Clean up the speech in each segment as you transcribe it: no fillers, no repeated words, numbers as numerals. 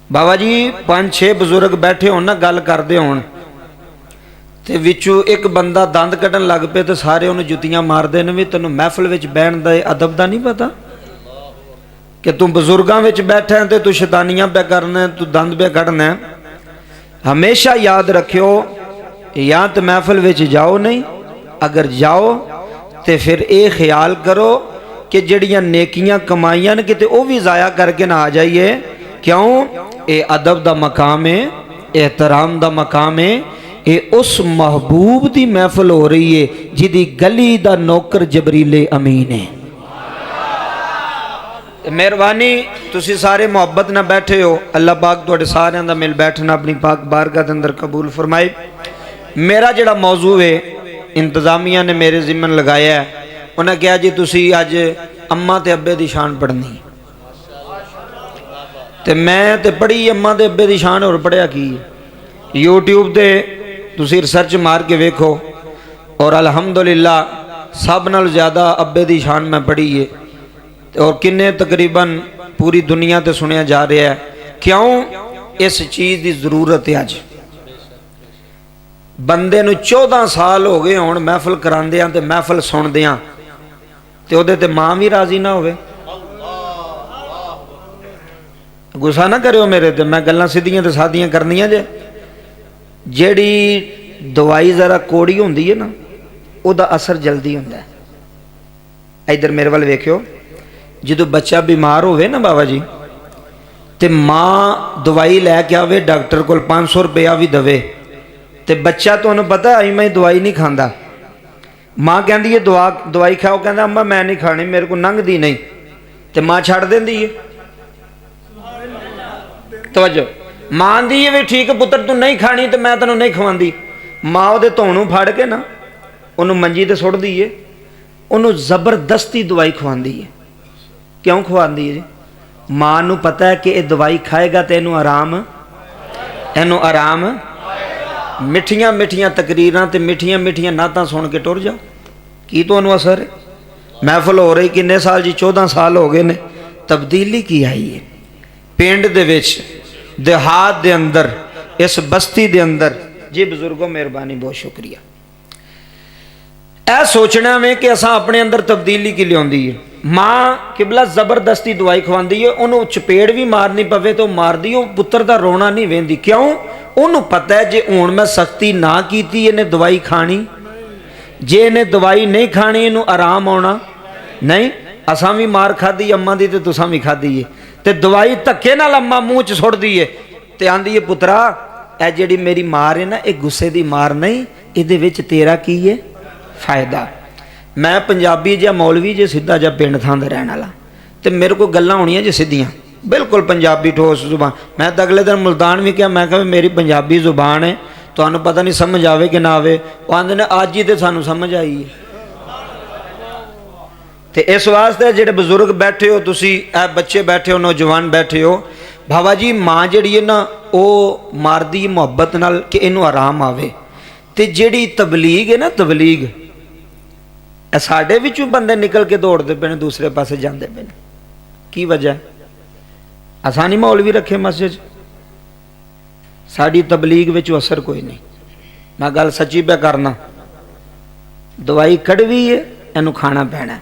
बाबा जी 5-6 बजुर्ग बैठे हो ना गल करते हो तो विचों एक बंदा दंद कढ़न लग पे तो सारे उन्हें जुतियां मारते हैं भी तेनों महफिल विच बहन का अदब का नहीं पता कि तू बजुर्गों में बैठा है तो तू शैतानियां पे करना है, तू दंद पे कढ़ना है। हमेशा याद रखियो या तो महफिल विच जाओ नहीं, अगर जाओ तो फिर ये ख्याल करो कि जड़ियाँ नेकियां कमाइयां ने किते वो भी ज़ाया करके ना आ जाइए। क्यों? ये अदब का मकाम है, एहतराम का मकाम है। ये उस महबूब की महफिल हो रही है जिदी गली का नौकर जबरीले अमीन है। मेहरबानी तुसी सारे मुहब्बत ना बैठे हो, अल्लाह पाक तुहाडे सारिਆਂ ਦਾ मिल बैठना अपनी पाक बारगाह के अंदर कबूल फरमाए। मेरा जिहड़ा मौजू है इंतजामिया ने मेरे जिम्मन लगाया है, उन्हें कहा जी तुसी अज अम्मा ते अब्बे की शान पढ़नी, तो मैं तो पढ़ी अम्मा ते अब्बे की शान और पढ़िया की यूट्यूब ते तुसी रिसर्च मार के वेखो और अलहमदुलिल्लाह सब नाल ज़्यादा अब्बे की शान मैं पढ़ी है और किन्ने तकरीबन पूरी दुनिया ते सुनिया जा रहा है। क्यों? इस चीज़ की जरूरत है। अज बंदे नूं 14 साल हो गए हुण महफिल करांदियां ते महफिल सुनदियां ते ओहदे ते मां भी राजी ना होवे। गुस्सा ना करियो मेरे ते, मैं गल्लां सीधियां ते सादियां करनियां जे। जेड़ी दवाई जरा कोड़ी हुंदी है ना उहदा असर जल्दी हुंदा है। इधर मेरे वाल वेखियो, जदों बच्चा बीमार होवे ना बाबा जी ते मां दवाई लैके आवे डॉक्टर कोल 500 रुपया भी दवे ते बच्चा तुहानूं पता आई मैं दवाई नहीं खांदा, मां कहती है दवाई खाओ, कहता अम्मा मैं नहीं खानी मेरे को लंघदी नहीं, तो मां छड़ देंदी है। तवज्जो, मां आंदी है भी ठीक है पुत्र तू नहीं खानी तो मैं तेनों नहीं खवांदी। मां उहदे धौणों फड़ के ना उन्होंने मंजी ते सुट्टदी है, उन्होंने जबरदस्ती दवाई खवांदी है। क्यों खवांदी है जी? मां नूं पता है कि ये दवाई खाएगा तो इनू आराम मिठियां मिठियां तकरीरां ते मिठियां मिठियां नातां सुन के टुर जाओ, की तुहानूं असर है? महफिल हो रही किन्ने साल जी? 14 साल हो गए ने। तब्दीली की आई है पिंड दे विच, देहात दे अंदर, इस बस्ती दे अंदर। जी बुजुर्गों मेहरबानी बहुत शुक्रिया। ऐ सोचना में कि असां अपने अंदर तब्दीली की लियाउंदी है। मां किबला जबरदस्ती दवाई खवांदी है, उन्होंने चपेड़ भी मारनी पवे तो मारदी, वो पुत्र का रोना नहीं वेंदी। क्यों? उन्होंने पता है जे हुण मैं सख्ती ना कीती इन्हें दवाई खानी, जे इन्हें दवाई नहीं खानी इनू आराम आना नहीं। असां भी मार खाधी अम्मा दी ते तुसां भी खाधी है, ते दवाई धक्के नाल अम्मा मूँह च सुट्टदी है ते आंदी है पुत्रा ए जिहड़ी मेरी मार है ना ये गुस्से की मार नहीं, इहदे विच तेरा की है फायदा। मैं पंजाबी या मौलवी जे सीधा जा पिंड थां दा रहण वाला, तो मेरे को गल्लां होणियां जे सीधियां बिल्कुल पंजाबी ठोस जुबान। मैं तो अगले दिन मुल्तान भी क्या, मैं कहा मेरी पंजाबी जुबान है, तुहानूं पता नहीं समझ आवे कि ना आवे। वो आंदे ने अज ही तो सानूं समझ आई है। तो इस वास्ते जेडे बजुर्ग बैठे हो तुसी, बच्चे बैठे हो, नौजवान बैठे हो, बाबा जी मां जिहड़ी है ना वो मारदी मुहब्बत नाल कि इनू आराम आवे। तो जिहड़ी तबलीग है ना तबलीग, साडे विचों बंदे निकल के दौड़ते पे दूसरे पासे जाते पे, की वजह? असां नहीं मौलवी रखे मस्जिद, साड़ी तबलीग विच असर कोई नहीं। मैं गल सच्ची पे करना, दवाई कड़वी है इनू खाना पैना।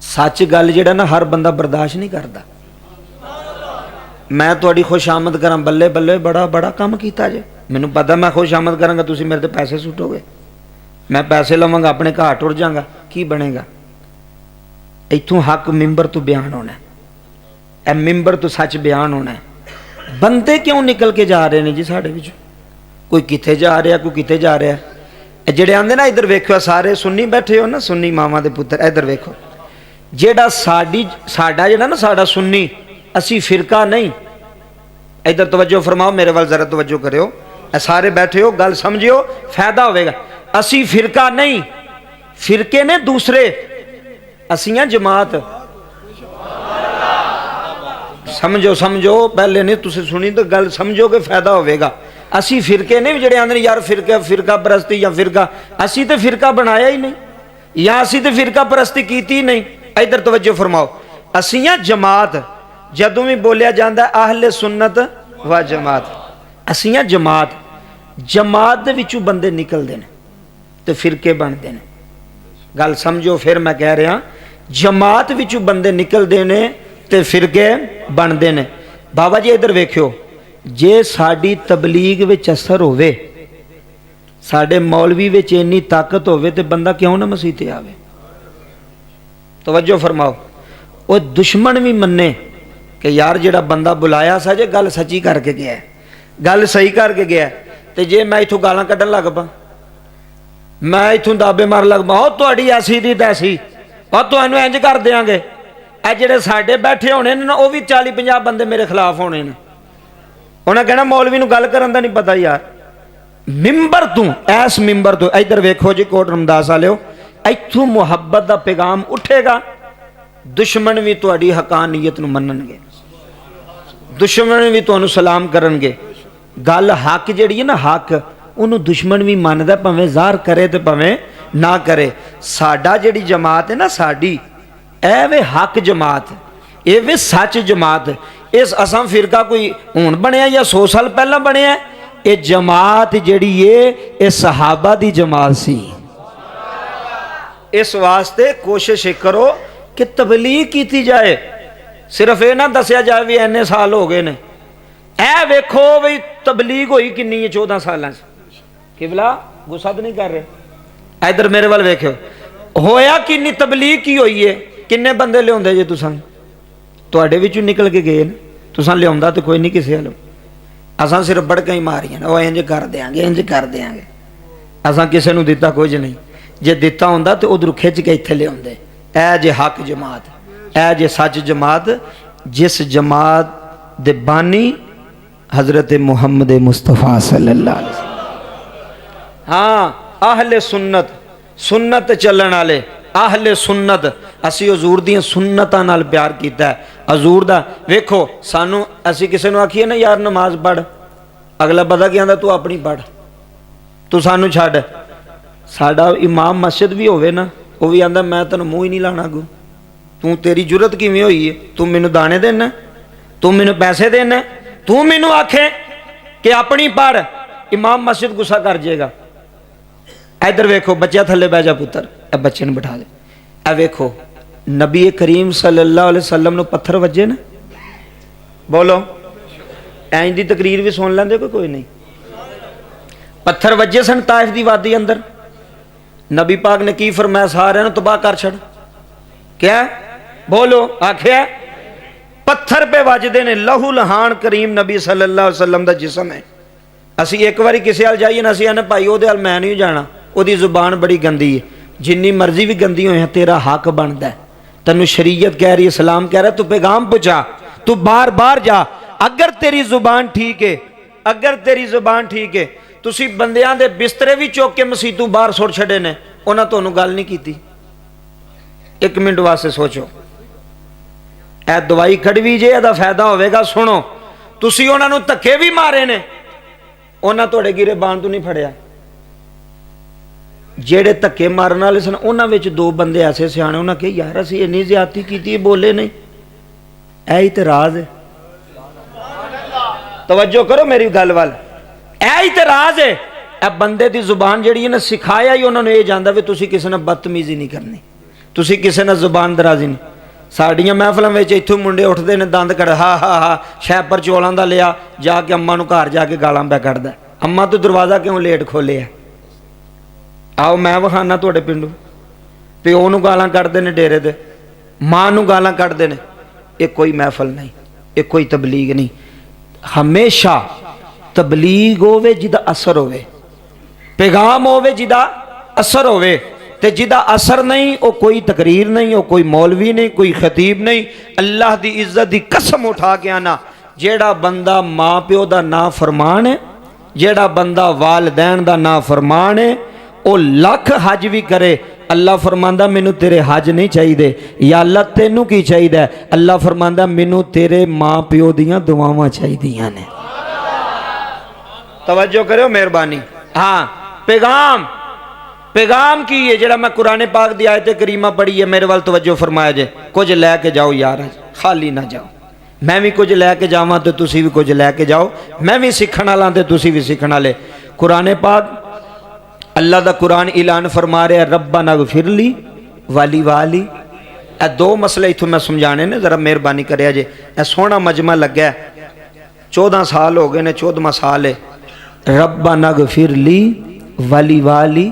सच गल जिहड़ा ना हर बंदा बर्दाश्त नहीं करता। मैं तुहाडी खुशामद करा बल्ले बल्ले बड़ा बड़ा काम कीता जे, मैनूं पता मैं खुशामद करांगा तुसीं मेरे ते पैसे सुटोगे, मैं पैसे लवांगा अपने घर टुर जाऊंगा, की बनेगा? इत्थों हक मिंबर तो बयान होना है, ए मिंबर तो सच बयान होना है। बंदे क्यों निकल के जा रहे हैं जी साढ़े विच? कोई किथे जा रहा, कोई किथे जा रहा है। जेड़े आंदे ना इधर वेखो, सारे सुन्नी बैठे हो ना, सुन्नी मावां दे पुत्तर, इधर वेखो जेड़ा साडा जेड़ा ना साडा सुन्नी, असी फिरका नहीं। इधर तवज्जो फरमाओ मेरे वाल जरा तवज्जो करियो, सारे बैठे हो गल समझियो फायदा होगा। असी फिरका नहीं, फिरके ने दूसरे, असियां जमात। समझो समझो, पहले नहीं तुसी सुनी तो गल समझोगे फायदा होगा। असी फिरके नहीं जेड़े आंदे यार फिरका फिरका परस्ती या फिरका, असी तो फिरका बनाया ही नहीं, या असी तो फिरका परस्ती कीती ही नहीं। इधर तवज्जो फरमाओ, असियां जमात। جدوں بھی بولیا جاندہ ہے اہل سنت و جماعت، اسی ہیں جماعت، جماعت دے وچوں بندے نکل دینے تو فرقے بن دینے، گل سمجھو پھر میں کہہ رہا جماعت وچوں بندے نکل دینے تے فرقے بن دینے۔ بابا جی ادھر ویکھو، جے ساڈی تبلیغ وچ اثر ہوئے، ساڈے مولوی وچ اتنی طاقت ہوئے تے بندہ کیوں نہ مسیح تے آوے؟ توجہ فرماؤ، وہ دشمن بھی مننے کہ یار جڑا بندہ بلایا سا جے گل سچی کر کے گیا ہے، گل صحیح کر کے گیا ہے، تے جے میں اتھوں گالاں کڈن لگ پا، میں اتھوں دابے مار لگ پا، او تہاڈی ایسی دی تیسی، او تانوں انج کر دیاں گے، اے جڑے ساڈے بیٹھے ہونے نے او بھی 40-50 بندے میرے خلاف ہونے نے، انہاں کہنا مولوی نوں گل کرن دا نہیں پتہ یار۔ ممبر تو ایس ممبر تو ادھر ویکھو جی کوٹ رمداس والےو، ایتھوں محبت دا پیغام اٹھے گا، دشمن بھی تہاڈی حقانیت نوں منن گے، دشمن بھی تانوں سلام کرن گے۔ گل حق جڑی ہے نا حق، انہوں دشمن بھی ماندا پاویں ظاہر کرے تے پاویں نہ کرے۔ ساڈا جڑی جماعت ہے نا ساڈی، اے وے حق جماعت، اے وے سچ جماعت، اس اساں فرقہ کوئی ہون بنیا یا 100 سال پہلا بنیا ہے، اے جماعت جڑی ہے اے صحابہ دی جماعت سی۔ اس واسطے کوشش کرو کہ تبلیغ کیتی جائے، صرف اے نہ دسیا جائے بھی اینے سال ہو گئے نے، اے ویکھو بھی تبلیغ ہوئی کنی ہے 14 سالاں سے، قبلہ غصہ نہیں کر رہے، ادھر میرے وال ویکھو، ہویا کنی تبلیغ کی ہوئی ہے، کنے بندے لے ہوندے جے تساں، تواڈے وچوں نکل کے گئے نا، تساں لے ہوندا تو کوئی نہیں کسے والوں، اساں صرف بڑکاں ہی ماریاں او انج کر دیاں گے انج کر دیاں گے، اساں کسے نوں دتا کچھ نہیں، جے دتا ہوندا تے ادھر کھچ کے ایتھے لے ہوندے۔ اے جے حق جماعت، اے جے سچ جماعت، جس جماعت دے بانی حضرت محمد مصطفیٰ صلی اللہ علیہ وسلم۔ ہاں اہل سنت، سنت چلن والے اہل سنت، اسی حضور دیاں سنتاں نال پیار کیتا ہے، حضور دا ویکھو سانو اسی کسے نوں آکھیے نا یار نماز پڑھ، اگلا پتہ کی آندا تو اپنی پڑھ، تو سانو چھڈ، ساڈا امام مسجد بھی ہوئے نا وہ بھی آندا میں تینوں منہ ہی نہیں لانا گو، تو تیری جرت کیویں ہوئی ہے، تو مینوں دانے دینا، تو مینوں پیسے دینا، تو مینوں آکھے کہ اپنی پڑھ، امام مسجد غصہ کر جائے گا۔ ادھر ویکھو بچہ تھلے بہ جا پتر، اے بچے نے بٹھا دے، اے ویکھو نبی کریم صلی اللہ علیہ وسلم نو پتھر وجے نا، بولو اینج دی تقریر بھی سن لیندے کوئی نہیں، پتھر وجے سن طائف دی وادی اندر، نبی پاک نے کی فرمایا سارے نو تباہ کر چھڑ، کیا بولو آکھیا پتھر پہ وجدے نے، لہو لہان کریم نبی صلی اللہ علیہ وسلم دا جسم ہے، اسی ایک باری کسی حال جائیے نا، اسی آنے بھائی او دے حال میں نہیں جانا، او دی زبان بڑی گندی ہے، جنی مرضی بھی گندی ہوئے ہیں تیرا حق بندا ہے، تنو شریعت کہہ رہی ہے، اسلام کہہ رہا ہے، تو پیغام پہنچا، تو بار بار جا، اگر تیری زبان ٹھیک ہے، اگر تیری زبان ٹھیک ہے، تسی بندیاں دے بسترے بھی چوک کے مسیتوں باہر سوڑ چھڑے نے، انہاں تو انہوں گال نہیں کیتی، ایک منٹ واسطے سوچو، اے دوائی کھڑوی جے دا فائدہ ہوئے گا، سنو، تسی انہاں نو تکے بھی مارے نے، انہاں توڑے گیرے بان تو نہیں پھڑیا، جیڑے تکے مارنا والے سن انہاں وچ 2 بندے ایسے سیانے انہاں کہ یار اسی انی زیادتی کیتی بولے نہیں، اے اعتراض ہے، توجہ کرو میری گل وال، اے اعتراض ہے، اے بندے دی زبان جڑی ہے نا سکھایا ہی انہوں نے یہ جاندا وے تسی کسے نہ بدتمیزی نہیں کرنی، تسی کسے نہ زبان درازی نہیں۔ ساڑیاں محفلاں وچ ایتھوں منڈے اٹھدے نے دند کڑ ہا ہا ہا شیپر چولاں دا لیا جا کے اماں نوں گھر جا کے گالاں پہ کڈدا، اماں تو دروازہ کیوں لیٹ کھولیا، آؤ میں وکھانا تواڈے پنڈوں، پیو نوں گالاں کڈدے نے ڈیرے تے، ماں نوں گالاں کڈدے نے، یہ کوئی محفل نہیں، یہ کوئی تبلیغ نہیں، ہمیشہ تبلیغ ہوے جدا اثر ہوے، پیغام ہوے جدا اثر ہوے، تے جدا اثر نہیں او کوئی تقریر نہیں، او کوئی مولوی نہیں، کوئی خطیب نہیں، اللہ دی عزت دی قسم اٹھا کے آنا، جیڑا بندہ ماں پیو دا نا فرمان ہے، جیڑا بندہ والدین دا نا فرمان ہے، او لاکھ حج بھی کرے، اللہ فرماندہ مینوں تیرے حج نہیں چاہی دے، یا اللہ تینوں کی چاہی دے، اللہ فرماندہ مینوں تیرے ماں پیو دیاں دعاواں چاہی دیاں نے۔ توجہ کرو مہربانی، ہاں پیغام کی ہے جڑا میں قرآن پاک دی آیت کریمہ پڑھی ہے، میرے وال توجہ فرمایا جے، کچھ لے کے جاؤ یار، خالی نہ جاؤ، میں بھی کچھ لے کے جاواں تو تسی بھی کچھ لے کے جاؤ، میں بھی سیکھن والا تے تسی بھی سیکھن والے۔ قرآن پاک اللہ دا قرآن اعلان فرما رہا ہے ربنا اغفر لی والی والی۔ اے دو مسئلے اتھوں میں سمجھانے نے، ذرا مہربانی کریا جے، اے سونا مجمع لگا ہے، 14 سال ہو گئے نے، 14واں سال ہے۔ ربنا اغفر لی والی والی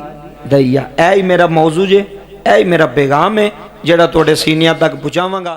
دیا، اے ہی میرا موضوع جے، اے ہی میرا پیغام ہے جڑا توڑے سینیاں تک پہنچاواں گا۔